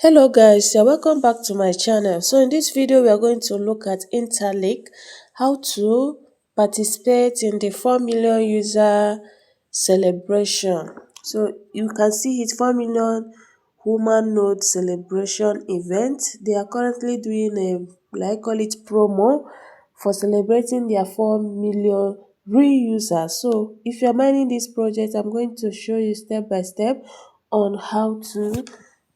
Hello guys, you're welcome back to my channel. So in this video we are going to look at InterLink, how to participate in the 4 million user celebration. So you can see it, 4 million human node celebration event. They are currently doing I call it promo for celebrating their 4 million reusers. So if you're mining this project, I'm going to show you step by step on how to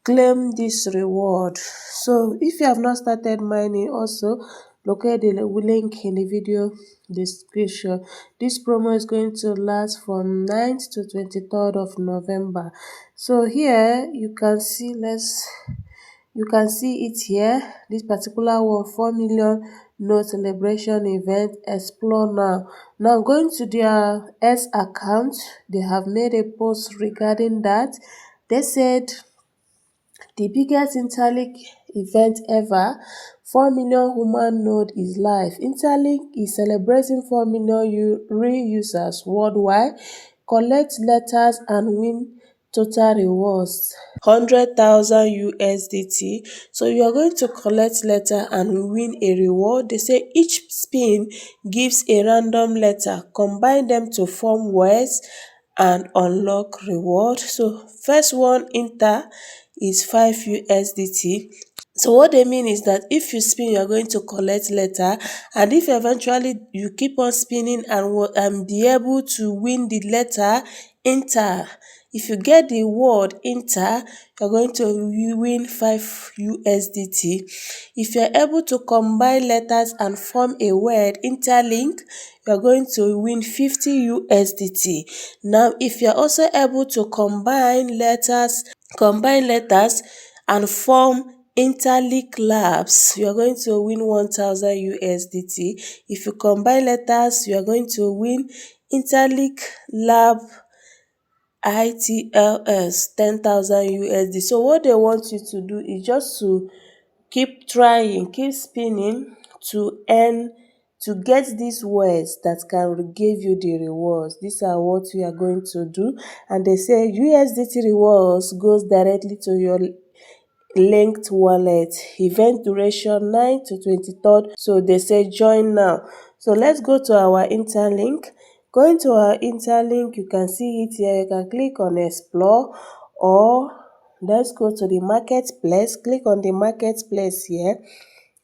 claim this reward. So if you have not started mining, also locate the link in the video description. This promo is going to last from 9th to 23rd of November. So here you can see, you can see it here, this particular one, 4 million node celebration event. Explore now. Now going to their S account, they have made a post regarding that. They said the biggest InterLink event ever, 4 million human node is live. InterLink is celebrating 4 million reusers worldwide. Collect letters and win total rewards, 100,000 USDT. So you are going to collect letter and win a reward. They say each spin gives a random letter. Combine them to form words and unlock reward. So first one, Inter, is 5 USDT. So what they mean is that if you spin, you are going to collect letter, and if eventually you keep on spinning and be able to win the letter Inter, if you get the word Inter, you're going to win 5 USDT. If you're able to combine letters and form a word interlink, you're going to win 50 USDT. Now, if you're also able to combine letters and form INTERLINK Labs, you are going to win 1000 USDT. If you combine letters, you are going to win INTERLINK Lab ITLS 10,000 USD. So what they want you to do is just to keep trying, keep spinning to get these words that can give you the rewards. These are what we are going to do. And they say USDT rewards goes directly to your linked wallet. Event duration 9 to 23rd. So they say join now. So let's go to our interlink. Going to our interlink, you can see it here. You can click on explore, or let's go to the marketplace. Click on the marketplace here.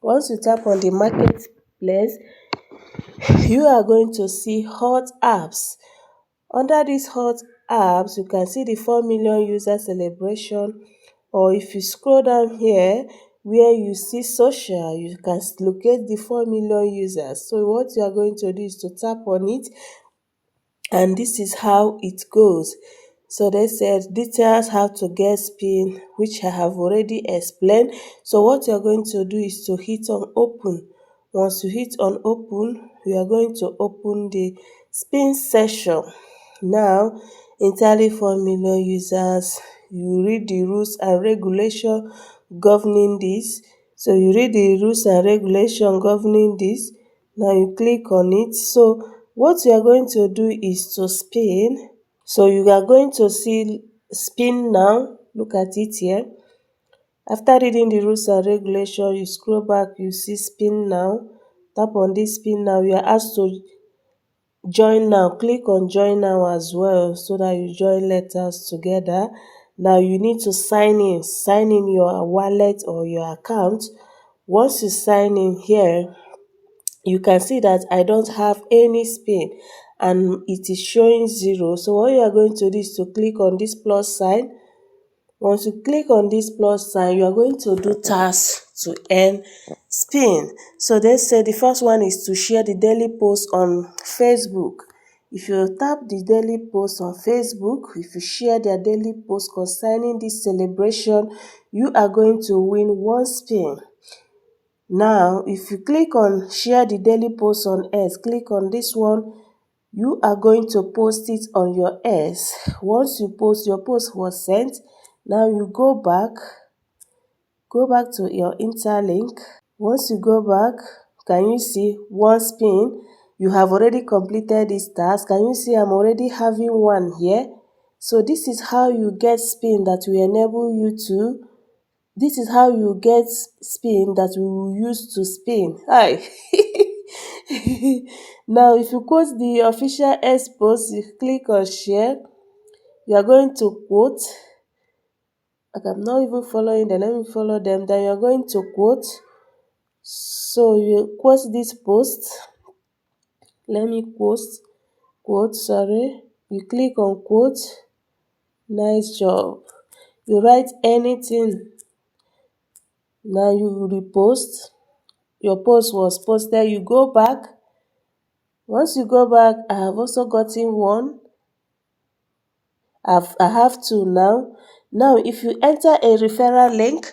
Once you tap on the marketplace, you are going to see hot apps. Under these hot apps, you can see the 4 million user celebration, or if you scroll down here where you see social, you can locate the 4 million users. So what you are going to do is to tap on it, and this is how it goes. So they said details how to get spin, which I have already explained. So what you're going to do is to hit on open. Once you hit on open, we are going to open the spin session. Now, entirely 4 million users, you read the rules and regulation governing this. So you read the rules and regulation governing this. Now you click on it. So what you are going to do is to spin. So you are going to see spin now. Look at it here. After reading the rules and regulation, you scroll back, you see spin now. Tap on this spin now. You are asked to join now. Click on join now as well, so that you join letters together. Now you need to sign in your wallet or your account. Once you sign in here, you can see that I don't have any spin and it is showing 0. So what you are going to do is to click on this plus sign. Once you click on this plus sign, you are going to do tasks to earn spin. So they say the first one is to share the daily post on Facebook. If you tap the daily post on Facebook, if you share their daily post concerning this celebration, you are going to win 1 spin. Now, if you click on share the daily post on X, click on this one, you are going to post it on your X. Once you post, your post was sent. Now you go back to your interlink. Once you go back, can you see 1 spin? You have already completed this task. Can you see I'm already having 1 here? So this is how you get spin that will enable you to This is how you get spin that we will use to spin. Hi. Now, if you quote the official X post, you click on share. You are going to quote. Like I'm not even following them. Let me follow them. Then you are going to quote. So you quote this post. Let me quote. Sorry. You click on quote. Nice job. You write anything. Now you repost. Your post was posted. You go back. Once you go back, I have also gotten one. I have two now. Now, if you enter a referral link,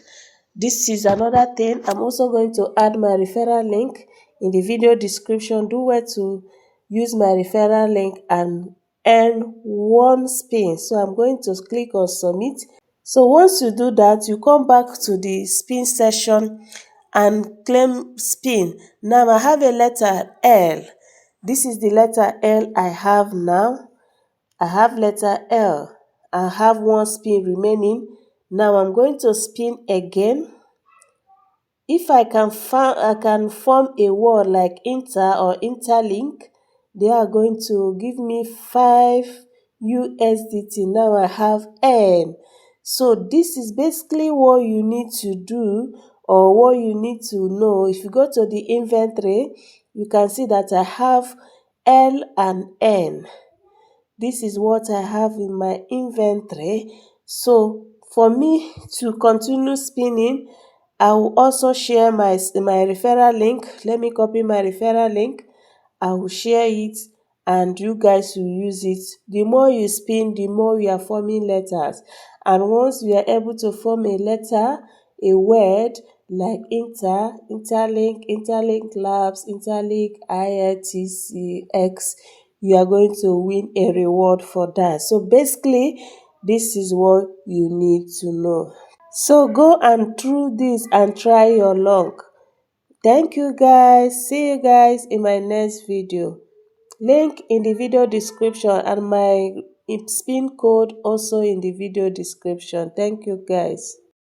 this is another thing. I'm also going to add my referral link in the video description. Do well to use my referral link and earn one spin. So I'm going to click on submit. So once you do that, you come back to the spin session and claim spin. Now I have a letter L. This is the letter L I have now. I have letter L. I have one spin remaining. Now I'm going to spin again. If I can form a word like inter or interlink, they are going to give me 5 USDT. Now I have N. So this is basically what you need to do or what you need to know. If you go to the inventory, you can see that I have L and N. This is what I have in my inventory. So for me to continue spinning, I will also share my referral link. Let me copy my referral link. I will share it and you guys will use it. The more you spin, the more you are forming letters. And once you are able to form a letter, a word like interlink, interlink labs, interlink INTLX, you are going to win a reward for that. So basically, this is what you need to know. So go and through this and try your luck. Thank you guys. See you guys in my next video. Link in the video description and my spin code also in the video description. Thank you guys.